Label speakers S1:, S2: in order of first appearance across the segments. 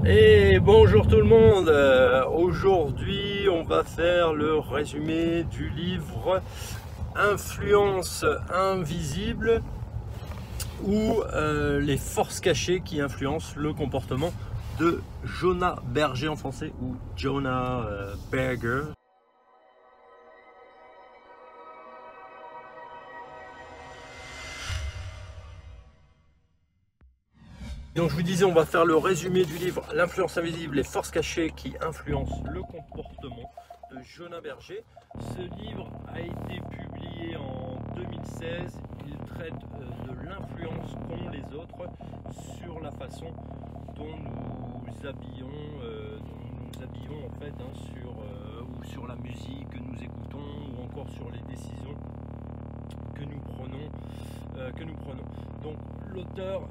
S1: Et bonjour tout le monde. Aujourd'hui on va faire le résumé du livre Influence invisible ou les forces cachées qui influencent le comportement de Jonah Berger en français ou Jonah Berger. Donc je vous disais, on va faire le résumé du livre L'influence invisible, les forces cachées qui influencent le comportement de Jonah Berger. Ce livre a été publié en 2016. Il traite de l'influence qu'ont les autres sur la façon dont nous habillons, en fait, ou sur la musique que nous écoutons, ou encore sur les décisions que nous prenons. Donc l'auteur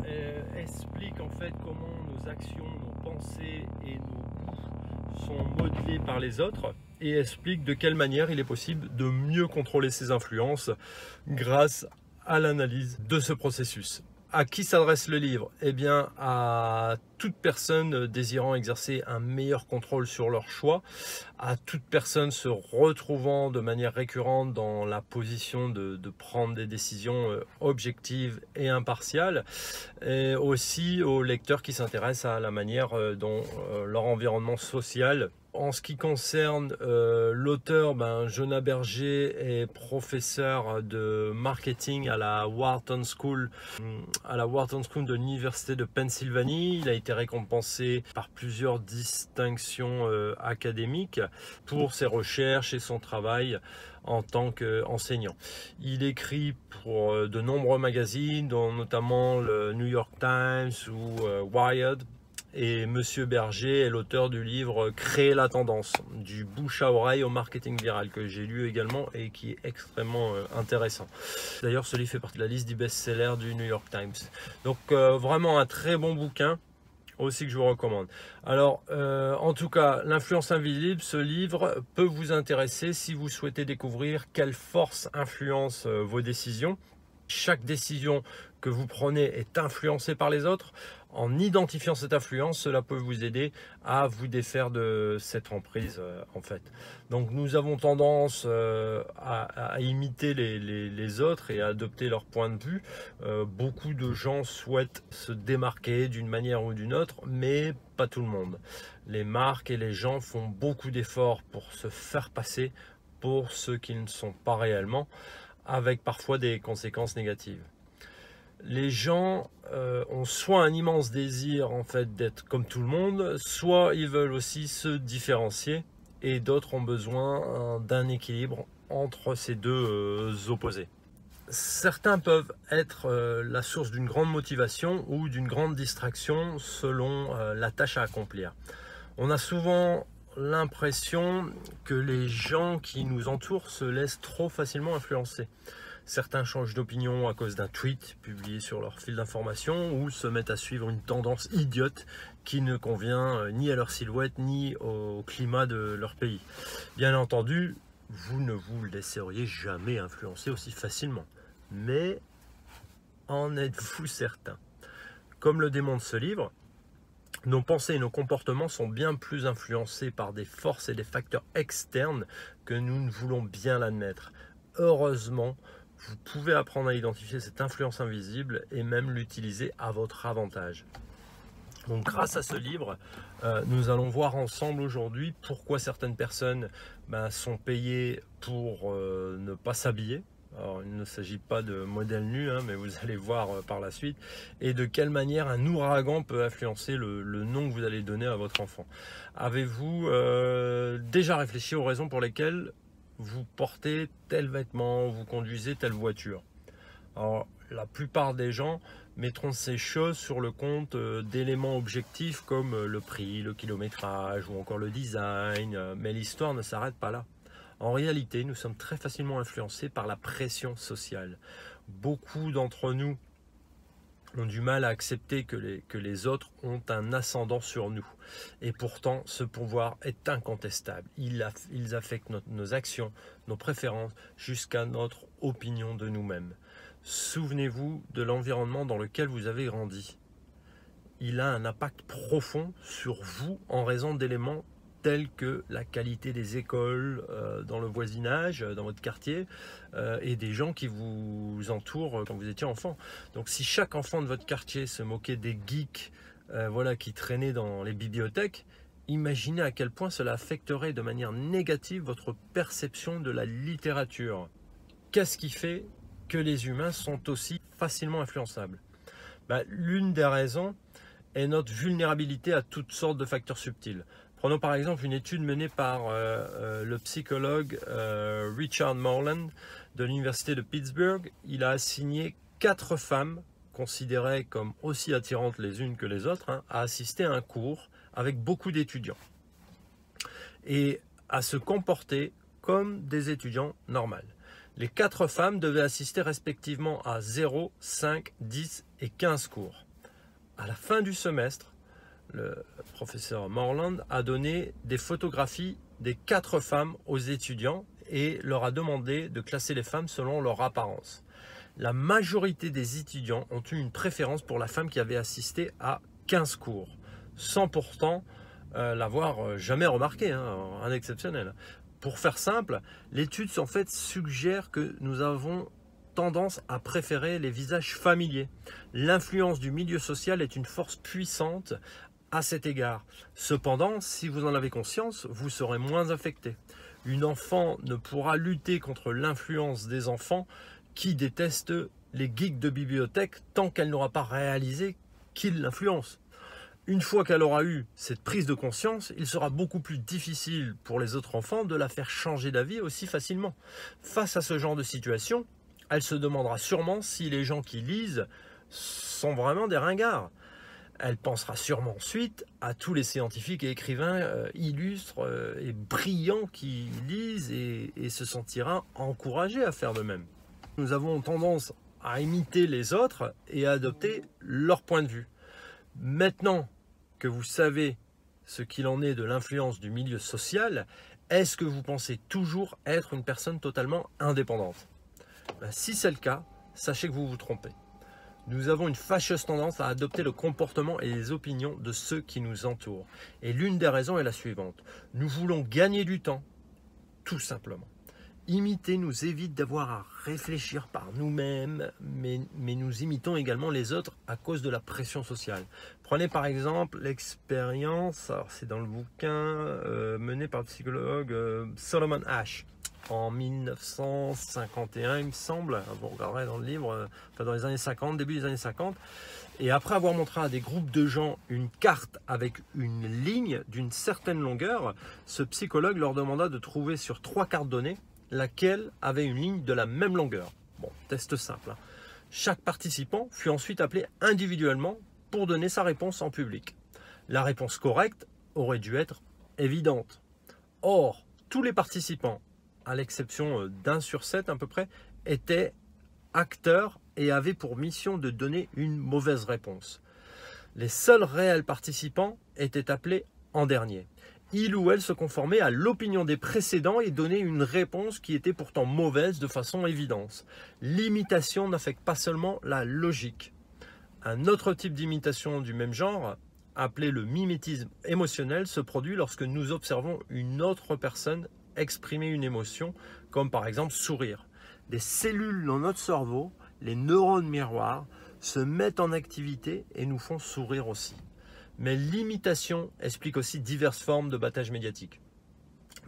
S1: explique en fait comment nos actions, nos pensées et nos goûts sont modelés par les autres et explique de quelle manière il est possible de mieux contrôler ces influences grâce à l'analyse de ce processus. À qui s'adresse le livre? Eh bien, à toute personne désirant exercer un meilleur contrôle sur leur choix, à toute personne se retrouvant de manière récurrente dans la position de prendre des décisions objectives et impartiales, et aussi aux lecteurs qui s'intéressent à la manière dont leur environnement social. En ce qui concerne l'auteur, Jonah Berger est professeur de marketing à la Wharton School de l'Université de Pennsylvanie. Il a été récompensé par plusieurs distinctions académiques pour ses recherches et son travail en tant qu'enseignant. Il écrit pour de nombreux magazines, dont notamment le New York Times ou Wired. Et Monsieur Berger est l'auteur du livre Créer la tendance, du bouche à oreille au marketing viral, que j'ai lu également et qui est extrêmement intéressant. D'ailleurs, ce livre fait partie de la liste des best-sellers du New York Times. Donc vraiment un très bon bouquin aussi que je vous recommande. Alors, en tout cas, L'influence invisible, ce livre peut vous intéresser si vous souhaitez découvrir quelle force influence vos décisions. Chaque décision que vous prenez est influencée par les autres. En identifiant cette influence, cela peut vous aider à vous défaire de cette emprise en fait. Donc nous avons tendance à imiter les autres et à adopter leur point de vue. Beaucoup de gens souhaitent se démarquer d'une manière ou d'une autre, mais pas tout le monde. Les marques et les gens font beaucoup d'efforts pour se faire passer pour ceux qui ne sont pas réellement, avec parfois des conséquences négatives. Les gens ont soit un immense désir en fait d'être comme tout le monde, soit ils veulent aussi se différencier, et d'autres ont besoin d'un équilibre entre ces deux opposés. Certains peuvent être la source d'une grande motivation ou d'une grande distraction selon la tâche à accomplir. On a souvent l'impression que les gens qui nous entourent se laissent trop facilement influencer. Certains changent d'opinion à cause d'un tweet publié sur leur fil d'information ou se mettent à suivre une tendance idiote qui ne convient ni à leur silhouette ni au climat de leur pays. Bien entendu, vous ne vous laisseriez jamais influencer aussi facilement. Mais en êtes-vous certain? Comme le démontre ce livre, nos pensées et nos comportements sont bien plus influencés par des forces et des facteurs externes que nous ne voulons bien l'admettre. Heureusement, vous pouvez apprendre à identifier cette influence invisible et même l'utiliser à votre avantage. Donc grâce à ce livre, nous allons voir ensemble aujourd'hui pourquoi certaines personnes sont payées pour ne pas s'habiller. Alors, il ne s'agit pas de modèle nu, mais vous allez voir par la suite. Et de quelle manière un ouragan peut influencer le nom que vous allez donner à votre enfant. Avez-vous déjà réfléchi aux raisons pour lesquelles vous portez tel vêtement, vous conduisez telle voiture? Alors, la plupart des gens mettront ces choses sur le compte d'éléments objectifs comme le prix, le kilométrage ou encore le design, mais l'histoire ne s'arrête pas là. En réalité, nous sommes très facilement influencés par la pression sociale. Beaucoup d'entre nous ont du mal à accepter que les autres ont un ascendant sur nous. Et pourtant, ce pouvoir est incontestable. Ils affectent nos actions, nos préférences, jusqu'à notre opinion de nous-mêmes. Souvenez-vous de l'environnement dans lequel vous avez grandi. il a un impact profond sur vous en raison d'éléments tels que la qualité des écoles dans le voisinage, dans votre quartier, et des gens qui vous entourent quand vous étiez enfant. Donc si chaque enfant de votre quartier se moquait des geeks voilà, qui traînaient dans les bibliothèques, imaginez à quel point cela affecterait de manière négative votre perception de la littérature. Qu'est-ce qui fait que les humains sont aussi facilement influençables? L'une des raisons est notre vulnérabilité à toutes sortes de facteurs subtils. Prenons par exemple une étude menée par le psychologue Richard Morland de l'université de Pittsburgh. Il a assigné 4 femmes, considérées comme aussi attirantes les unes que les autres, à assister à un cours avec beaucoup d'étudiants et à se comporter comme des étudiants normaux. Les 4 femmes devaient assister respectivement à 0, 5, 10 et 15 cours. À la fin du semestre, le professeur Morland a donné des photographies des 4 femmes aux étudiants et leur a demandé de classer les femmes selon leur apparence. La majorité des étudiants ont eu une préférence pour la femme qui avait assisté à 15 cours, sans pourtant l'avoir jamais remarqué, un exceptionnel. Pour faire simple, l'étude en fait suggère que nous avons tendance à préférer les visages familiers. L'influence du milieu social est une force puissante à cet égard. Cependant, si vous en avez conscience, vous serez moins affecté. Une enfant ne pourra lutter contre l'influence des enfants qui détestent les geeks de bibliothèque tant qu'elle n'aura pas réalisé qu'ils l'influencent. Une fois qu'elle aura eu cette prise de conscience, il sera beaucoup plus difficile pour les autres enfants de la faire changer d'avis aussi facilement. Face à ce genre de situation, elle se demandera sûrement si les gens qui lisent sont vraiment des ringards. Elle pensera sûrement ensuite à tous les scientifiques et écrivains illustres et brillants qui lisent et se sentira encouragée à faire de même. Nous avons tendance à imiter les autres et à adopter leur point de vue. Maintenant que vous savez ce qu'il en est de l'influence du milieu social, est-ce que vous pensez toujours être une personne totalement indépendante? Si c'est le cas, sachez que vous vous trompez. Nous avons une fâcheuse tendance à adopter le comportement et les opinions de ceux qui nous entourent. Et l'une des raisons est la suivante. Nous voulons gagner du temps, tout simplement. Imiter nous évite d'avoir à réfléchir par nous-mêmes, mais nous imitons également les autres à cause de la pression sociale. Prenez par exemple l'expérience, alors c'est dans le bouquin mené par le psychologue Solomon Asch en 1951, il me semble. Vous regarderez dans le livre, dans les années 50, début des années 50. Et après avoir montré à des groupes de gens une carte avec une ligne d'une certaine longueur, ce psychologue leur demanda de trouver sur 3 cartes données laquelle avait une ligne de la même longueur. Bon, test simple. Chaque participant fut ensuite appelé individuellement pour donner sa réponse en public. La réponse correcte aurait dû être évidente. Or, tous les participants, à l'exception d'1 sur 7 à peu près, étaient acteurs et avaient pour mission de donner une mauvaise réponse. Les seuls réels participants étaient appelés en dernier. Il ou elle se conformait à l'opinion des précédents et donnait une réponse qui était pourtant mauvaise de façon évidente. L'imitation n'affecte pas seulement la logique. Un autre type d'imitation du même genre, appelé le mimétisme émotionnel, se produit lorsque nous observons une autre personne exprimer une émotion, comme par exemple sourire. Des cellules dans notre cerveau, les neurones miroirs, se mettent en activité et nous font sourire aussi. Mais l'imitation explique aussi diverses formes de battage médiatique.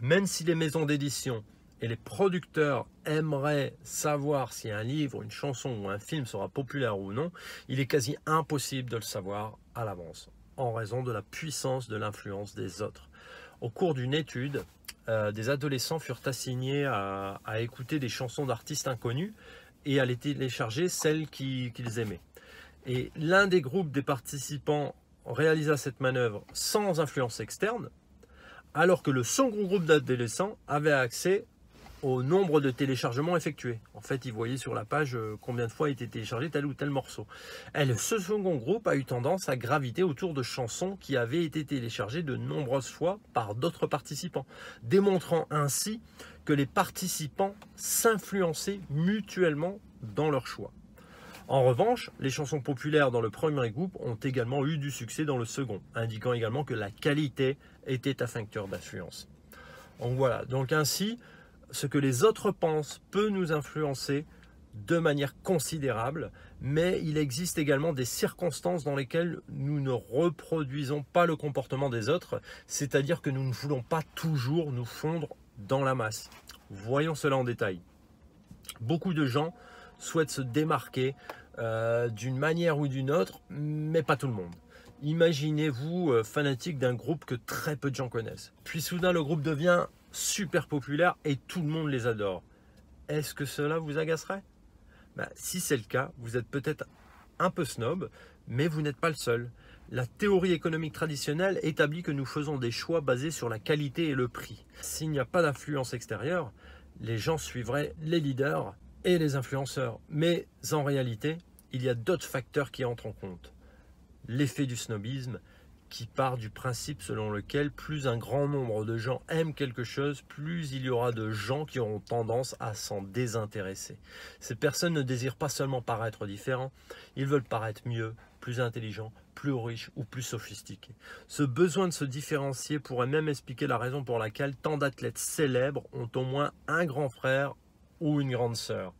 S1: Même si les maisons d'édition et les producteurs aimeraient savoir si un livre, une chanson ou un film sera populaire ou non, il est quasi impossible de le savoir à l'avance, en raison de la puissance de l'influence des autres. Au cours d'une étude, des adolescents furent assignés à écouter des chansons d'artistes inconnus et à les télécharger celles qu'ils aimaient. Et l'un des groupes des participants réalisa cette manœuvre sans influence externe, alors que le second groupe d'adolescents avait accès au nombre de téléchargements effectués. En fait, ils voyaient sur la page combien de fois était téléchargé tel ou tel morceau. Et ce second groupe a eu tendance à graviter autour de chansons qui avaient été téléchargées de nombreuses fois par d'autres participants, démontrant ainsi que les participants s'influençaient mutuellement dans leur choix. En revanche, les chansons populaires dans le premier groupe ont également eu du succès dans le second, indiquant également que la qualité était un facteur d'influence. Donc voilà, donc ainsi, ce que les autres pensent peut nous influencer de manière considérable, mais il existe également des circonstances dans lesquelles nous ne reproduisons pas le comportement des autres, c'est-à-dire que nous ne voulons pas toujours nous fondre dans la masse. Voyons cela en détail. Beaucoup de gens souhaitent se démarquer d'une manière ou d'une autre, mais pas tout le monde. Imaginez-vous fanatique d'un groupe que très peu de gens connaissent. Puis soudain, le groupe devient super populaire et tout le monde les adore. Est-ce que cela vous agacerait? Si c'est le cas, vous êtes peut-être un peu snob, mais vous n'êtes pas le seul. La théorie économique traditionnelle établit que nous faisons des choix basés sur la qualité et le prix. S'il n'y a pas d'influence extérieure, les gens suivraient les leaders et les influenceurs. Mais en réalité, il y a d'autres facteurs qui entrent en compte. L'effet du snobisme, qui part du principe selon lequel plus un grand nombre de gens aiment quelque chose, plus il y aura de gens qui auront tendance à s'en désintéresser. Ces personnes ne désirent pas seulement paraître différents, ils veulent paraître mieux, plus intelligents, plus riches ou plus sophistiqués. Ce besoin de se différencier pourrait même expliquer la raison pour laquelle tant d'athlètes célèbres ont au moins un grand frère ou une grande sœur.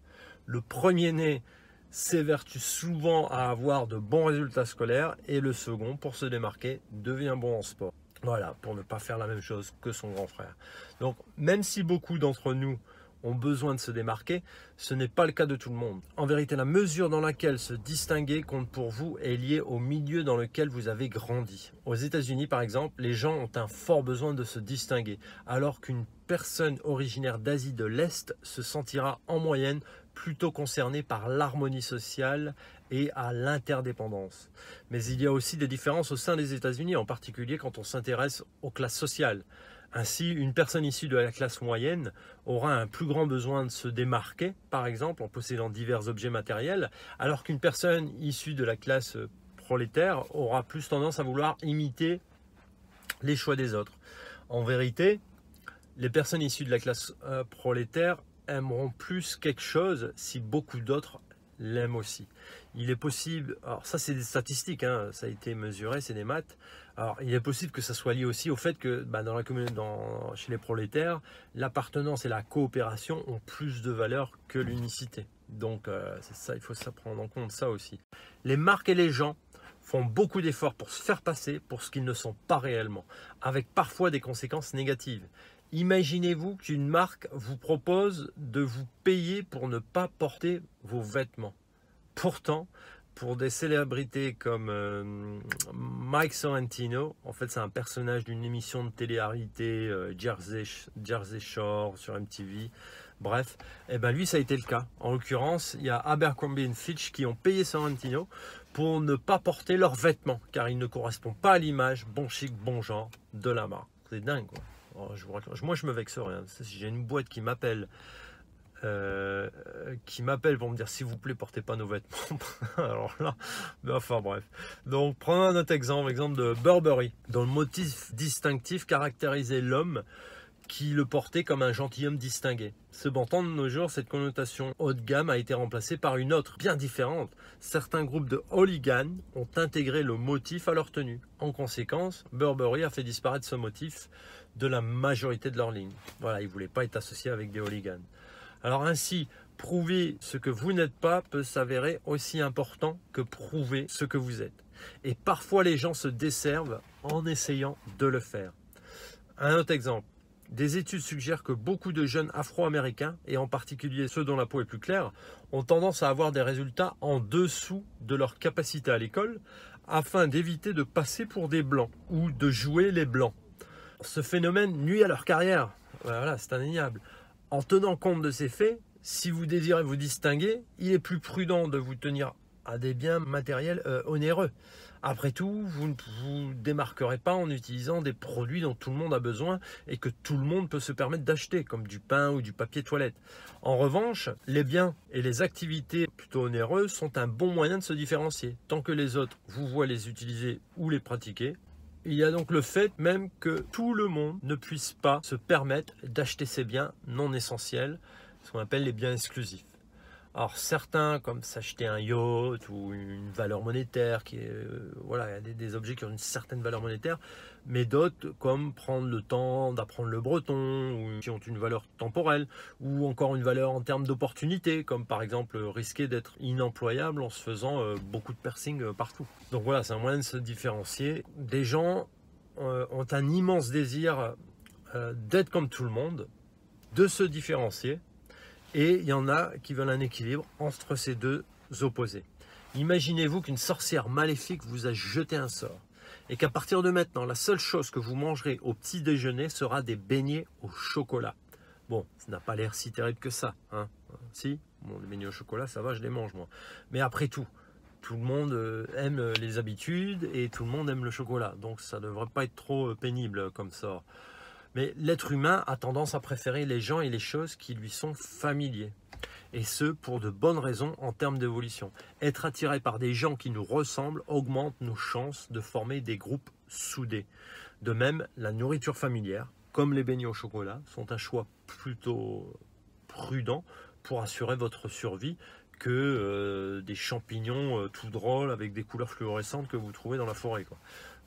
S1: Le premier-né s'évertue souvent à avoir de bons résultats scolaires et le second, pour se démarquer, devient bon en sport. Voilà, pour ne pas faire la même chose que son grand frère. Donc, même si beaucoup d'entre nous ont besoin de se démarquer, ce n'est pas le cas de tout le monde. En vérité, la mesure dans laquelle se distinguer compte pour vous est liée au milieu dans lequel vous avez grandi. Aux États-Unis, par exemple, les gens ont un fort besoin de se distinguer, alors qu'une personne originaire d'Asie de l'Est se sentira en moyenne plutôt concernée par l'harmonie sociale et à l'interdépendance. Mais il y a aussi des différences au sein des États-Unis, en particulier quand on s'intéresse aux classes sociales. Ainsi, une personne issue de la classe moyenne aura un plus grand besoin de se démarquer, par exemple, en possédant divers objets matériels, alors qu'une personne issue de la classe prolétaire aura plus tendance à vouloir imiter les choix des autres. En vérité, les personnes issues de la classe prolétaire aimeront plus quelque chose si beaucoup d'autres l'aiment aussi. Il est possible, alors ça c'est des statistiques, hein, ça a été mesuré, c'est des maths. Alors il est possible que ça soit lié aussi au fait que dans la communauté, chez les prolétaires, l'appartenance et la coopération ont plus de valeur que l'unicité. Donc c'est ça, il faut ça prendre en compte ça aussi. Les marques et les gens font beaucoup d'efforts pour se faire passer pour ce qu'ils ne sont pas réellement, avec parfois des conséquences négatives. Imaginez-vous qu'une marque vous propose de vous payer pour ne pas porter vos vêtements. Pourtant, pour des célébrités comme Mike Sorrentino, en fait c'est un personnage d'une émission de télé-réalité Jersey Shore sur MTV, bref, et lui ça a été le cas. En l'occurrence, il y a Abercrombie & Fitch qui ont payé Sorrentino pour ne pas porter leurs vêtements, car ils ne correspondent pas à l'image bon chic, bon genre de la marque. C'est dingue quoi. Moi je me vexerai, hein. Si j'ai une boîte qui m'appelle pour me dire s'il vous plaît portez pas nos vêtements, alors là, enfin bref. Donc prenons un autre exemple de Burberry, dont le motif distinctif caractérisait l'homme qui le portait comme un gentilhomme distingué. Cependant, de nos jours, cette connotation haut de gamme a été remplacée par une autre, bien différente. Certains groupes de hooligans ont intégré le motif à leur tenue. En conséquence, Burberry a fait disparaître ce motif de la majorité de leurs lignes. Voilà, ils ne voulaient pas être associés avec des hooligans. Alors ainsi, prouver ce que vous n'êtes pas peut s'avérer aussi important que prouver ce que vous êtes. Et parfois, les gens se desservent en essayant de le faire. Un autre exemple. Des études suggèrent que beaucoup de jeunes afro-américains, et en particulier ceux dont la peau est plus claire, ont tendance à avoir des résultats en dessous de leur capacité à l'école, afin d'éviter de passer pour des blancs ou de jouer les blancs. Ce phénomène nuit à leur carrière. Voilà, c'est indéniable. En tenant compte de ces faits, si vous désirez vous distinguer, il est plus prudent de vous tenir à des biens matériels onéreux. Après tout, vous ne vous démarquerez pas en utilisant des produits dont tout le monde a besoin et que tout le monde peut se permettre d'acheter, comme du pain ou du papier toilette. En revanche, les biens et les activités plutôt onéreuses sont un bon moyen de se différencier. Tant que les autres vous voient les utiliser ou les pratiquer, il y a donc le fait même que tout le monde ne puisse pas se permettre d'acheter ces biens non essentiels, ce qu'on appelle les biens exclusifs. Alors certains, comme s'acheter un yacht ou une valeur monétaire, qui est, voilà, il y a des objets qui ont une certaine valeur monétaire, mais d'autres, comme prendre le temps d'apprendre le breton, ou qui ont une valeur temporelle, ou encore une valeur en termes d'opportunité, comme par exemple risquer d'être inemployable en se faisant beaucoup de piercing partout. Donc voilà, c'est un moyen de se différencier. Des gens ont un immense désir d'être comme tout le monde, de se différencier. Et il y en a qui veulent un équilibre entre ces deux opposés. Imaginez-vous qu'une sorcière maléfique vous a jeté un sort et qu'à partir de maintenant, la seule chose que vous mangerez au petit déjeuner sera des beignets au chocolat. Bon, ça n'a pas l'air si terrible que ça, hein. Si, bon, les beignets au chocolat, ça va, je les mange moi. Mais après tout le monde aime les habitudes et tout le monde aime le chocolat. Donc ça ne devrait pas être trop pénible comme sort. Mais l'être humain a tendance à préférer les gens et les choses qui lui sont familiers. Et ce, pour de bonnes raisons en termes d'évolution. Être attiré par des gens qui nous ressemblent augmente nos chances de former des groupes soudés. De même, la nourriture familière, comme les beignets au chocolat, sont un choix plutôt prudent pour assurer votre survie que des champignons tout drôles avec des couleurs fluorescentes que vous trouvez dans la forêt, quoi.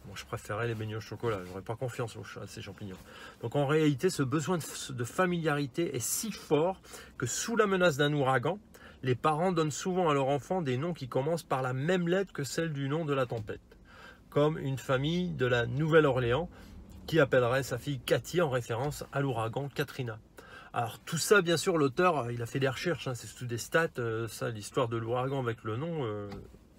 S1: Moi, je préférais les beignets au chocolat, j'aurais pas confiance à ces champignons. Donc en réalité, ce besoin de familiarité est si fort que sous la menace d'un ouragan, les parents donnent souvent à leurs enfants des noms qui commencent par la même lettre que celle du nom de la tempête. Comme une famille de la Nouvelle-Orléans qui appellerait sa fille Cathy en référence à l'ouragan Katrina. Alors tout ça, bien sûr, l'auteur, il a fait des recherches, hein, c'est tout des stats, ça, l'histoire de l'ouragan avec le nom...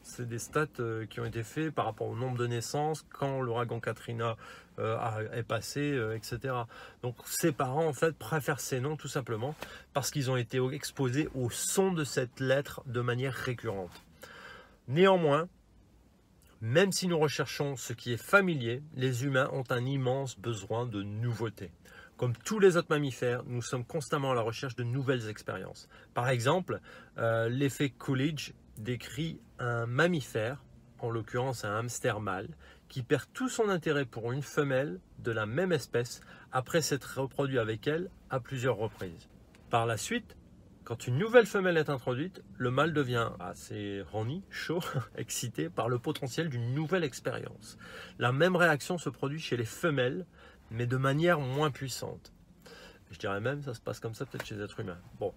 S1: c'est des stats qui ont été faits par rapport au nombre de naissances, quand l'ouragan Katrina est passé, etc. Donc ces parents en fait préfèrent ces noms tout simplement parce qu'ils ont été exposés au son de cette lettre de manière récurrente. Néanmoins, même si nous recherchons ce qui est familier, les humains ont un immense besoin de nouveautés. Comme tous les autres mammifères, nous sommes constamment à la recherche de nouvelles expériences. Par exemple, l'effet Coolidge décrit un mammifère, en l'occurrence un hamster mâle, qui perd tout son intérêt pour une femelle de la même espèce après s'être reproduit avec elle à plusieurs reprises. Par la suite, quand une nouvelle femelle est introduite, le mâle devient assez horny, chaud, excité par le potentiel d'une nouvelle expérience. La même réaction se produit chez les femelles, mais de manière moins puissante. Je dirais même, ça se passe comme ça peut-être chez les êtres humains. Bon.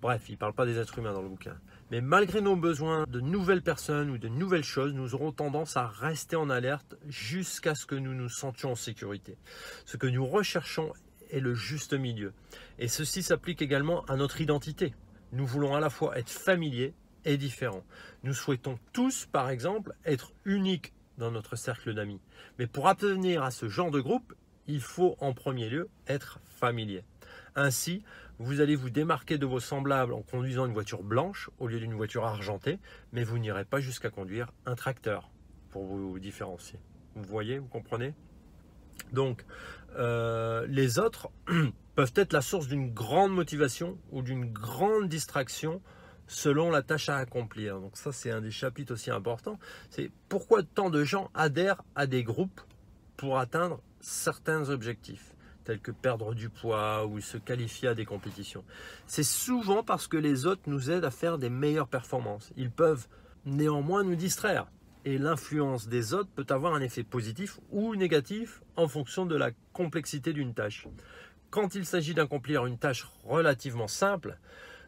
S1: Bref, il ne parle pas des êtres humains dans le bouquin. Mais malgré nos besoins de nouvelles personnes ou de nouvelles choses, nous aurons tendance à rester en alerte jusqu'à ce que nous nous sentions en sécurité. Ce que nous recherchons est le juste milieu. Et ceci s'applique également à notre identité. Nous voulons à la fois être familiers et différents. Nous souhaitons tous, par exemple, être uniques dans notre cercle d'amis. Mais pour appartenir à ce genre de groupe, il faut en premier lieu être familier. Ainsi, vous allez vous démarquer de vos semblables en conduisant une voiture blanche au lieu d'une voiture argentée, mais vous n'irez pas jusqu'à conduire un tracteur pour vous différencier. Vous voyez, vous comprenez? Donc, les autres peuvent être la source d'une grande motivation ou d'une grande distraction selon la tâche à accomplir. Donc ça, c'est un des chapitres aussi importants. C'est pourquoi tant de gens adhèrent à des groupes pour atteindre certains objectifs, tels que perdre du poids ou se qualifier à des compétitions. C'est souvent parce que les autres nous aident à faire des meilleures performances. Ils peuvent néanmoins nous distraire. Et l'influence des autres peut avoir un effet positif ou négatif en fonction de la complexité d'une tâche. Quand il s'agit d'accomplir une tâche relativement simple,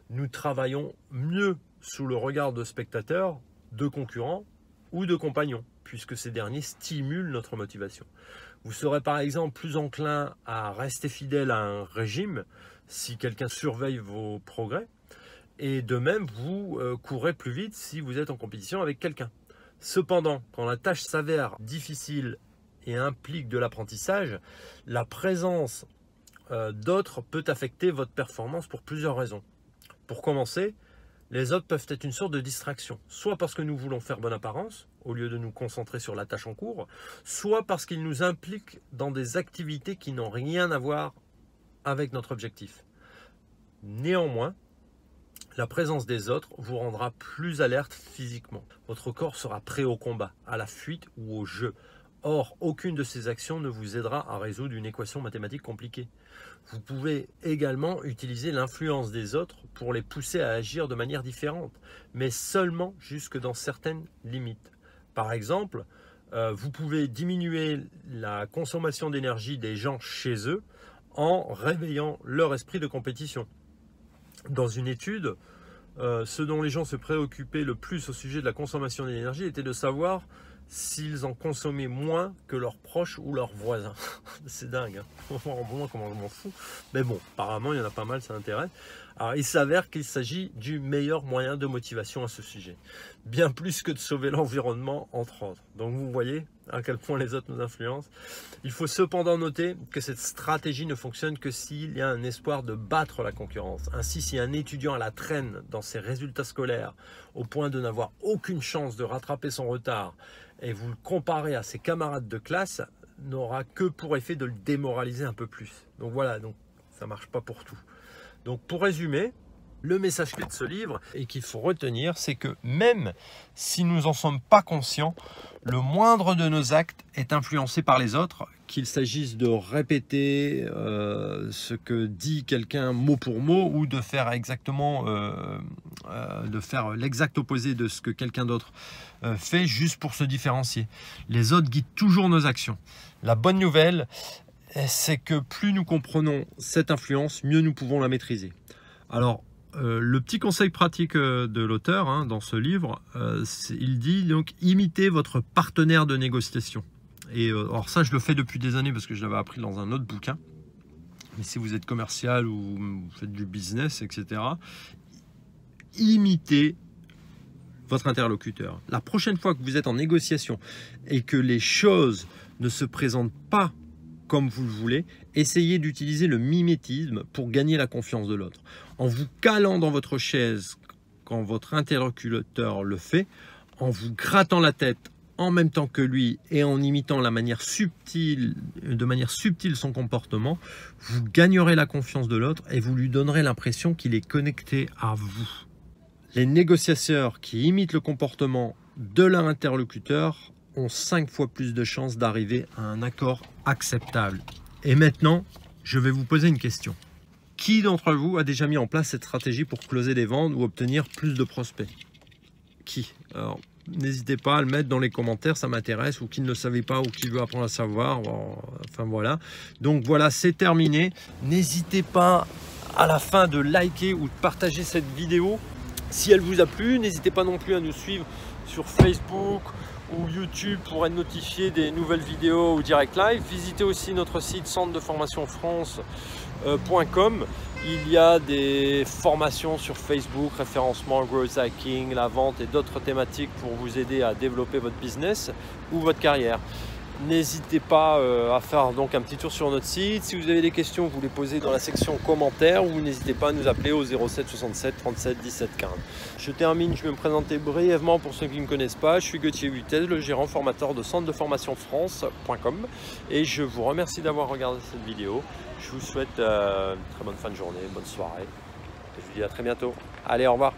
S1: nous travaillons mieux sous le regard de spectateurs, de concurrents ou de compagnons, puisque ces derniers stimulent notre motivation. Vous serez par exemple plus enclin à rester fidèle à un régime si quelqu'un surveille vos progrès, et de même vous courrez plus vite si vous êtes en compétition avec quelqu'un. Cependant, quand la tâche s'avère difficile et implique de l'apprentissage, la présence d'autres peut affecter votre performance pour plusieurs raisons. Pour commencer, les autres peuvent être une sorte de distraction, soit parce que nous voulons faire bonne apparence, au lieu de nous concentrer sur la tâche en cours, soit parce qu'ils nous impliquent dans des activités qui n'ont rien à voir avec notre objectif. Néanmoins, la présence des autres vous rendra plus alerte physiquement. Votre corps sera prêt au combat, à la fuite ou au jeu. Or, aucune de ces actions ne vous aidera à résoudre une équation mathématique compliquée. Vous pouvez également utiliser l'influence des autres pour les pousser à agir de manière différente, mais seulement jusque dans certaines limites. Par exemple, vous pouvez diminuer la consommation d'énergie des gens chez eux en réveillant leur esprit de compétition. Dans une étude, ce dont les gens se préoccupaient le plus au sujet de la consommation d'énergie était de savoir s'ils en consommaient moins que leurs proches ou leurs voisins. C'est dingue, hein. Comment je m'en fous. Mais bon, apparemment, il y en a pas mal, ça intéresse. Alors, il s'avère qu'il s'agit du meilleur moyen de motivation à ce sujet. Bien plus que de sauver l'environnement, entre autres. Donc, vous voyez à quel point les autres nous influencent. Il faut cependant noter que cette stratégie ne fonctionne que s'il y a un espoir de battre la concurrence. Ainsi, si un étudiant a la traîne dans ses résultats scolaires au point de n'avoir aucune chance de rattraper son retard et vous le comparez à ses camarades de classe, n'aura que pour effet de le démoraliser un peu plus. Donc voilà, donc ça ne marche pas pour tout. Donc pour résumer, le message clé de ce livre et qu'il faut retenir, c'est que même si nous n'en sommes pas conscients, le moindre de nos actes est influencé par les autres, qu'il s'agisse de répéter ce que dit quelqu'un mot pour mot ou de faire exactement l'exact opposé de ce que quelqu'un d'autre fait juste pour se différencier. Les autres guident toujours nos actions. La bonne nouvelle, c'est que plus nous comprenons cette influence, mieux nous pouvons la maîtriser. Alors, le petit conseil pratique de l'auteur hein, dans ce livre, il dit donc imitez votre partenaire de négociation. Et alors ça, je le fais depuis des années parce que je l'avais appris dans un autre bouquin. Mais si vous êtes commercial ou vous faites du business, etc., imitez votre interlocuteur. La prochaine fois que vous êtes en négociation et que les choses ne se présentent pas comme vous le voulez, essayez d'utiliser le mimétisme pour gagner la confiance de l'autre. En vous calant dans votre chaise quand votre interlocuteur le fait, en vous grattant la tête en même temps que lui et en imitant de manière subtile son comportement, vous gagnerez la confiance de l'autre et vous lui donnerez l'impression qu'il est connecté à vous. Les négociateurs qui imitent le comportement de leur interlocuteur ont 5 fois plus de chances d'arriver à un accord acceptable. Et maintenant, je vais vous poser une question. Qui d'entre vous a déjà mis en place cette stratégie pour closer des ventes ou obtenir plus de prospects? Qui? Alors, n'hésitez pas à le mettre dans les commentaires, ça m'intéresse, ou qui ne le savait pas, ou qui veut apprendre à savoir. Enfin voilà. Donc voilà, c'est terminé. N'hésitez pas à la fin de liker ou de partager cette vidéo. Si elle vous a plu, n'hésitez pas non plus à nous suivre sur Facebook ou YouTube pour être notifié des nouvelles vidéos ou direct live. Visitez aussi notre site centredeformationfrance.com. Il y a des formations sur Facebook, référencement, growth hacking, la vente et d'autres thématiques pour vous aider à développer votre business ou votre carrière. N'hésitez pas à faire donc un petit tour sur notre site. Si vous avez des questions, vous les posez dans la section commentaires ou n'hésitez pas à nous appeler au 07 67 37 17 15. Je termine, je vais me présenter brièvement pour ceux qui ne me connaissent pas. Je suis Gauthier Huitez, le gérant formateur de centredeformationfrance.com et je vous remercie d'avoir regardé cette vidéo. Je vous souhaite une très bonne fin de journée, bonne soirée et je vous dis à très bientôt. Allez, au revoir.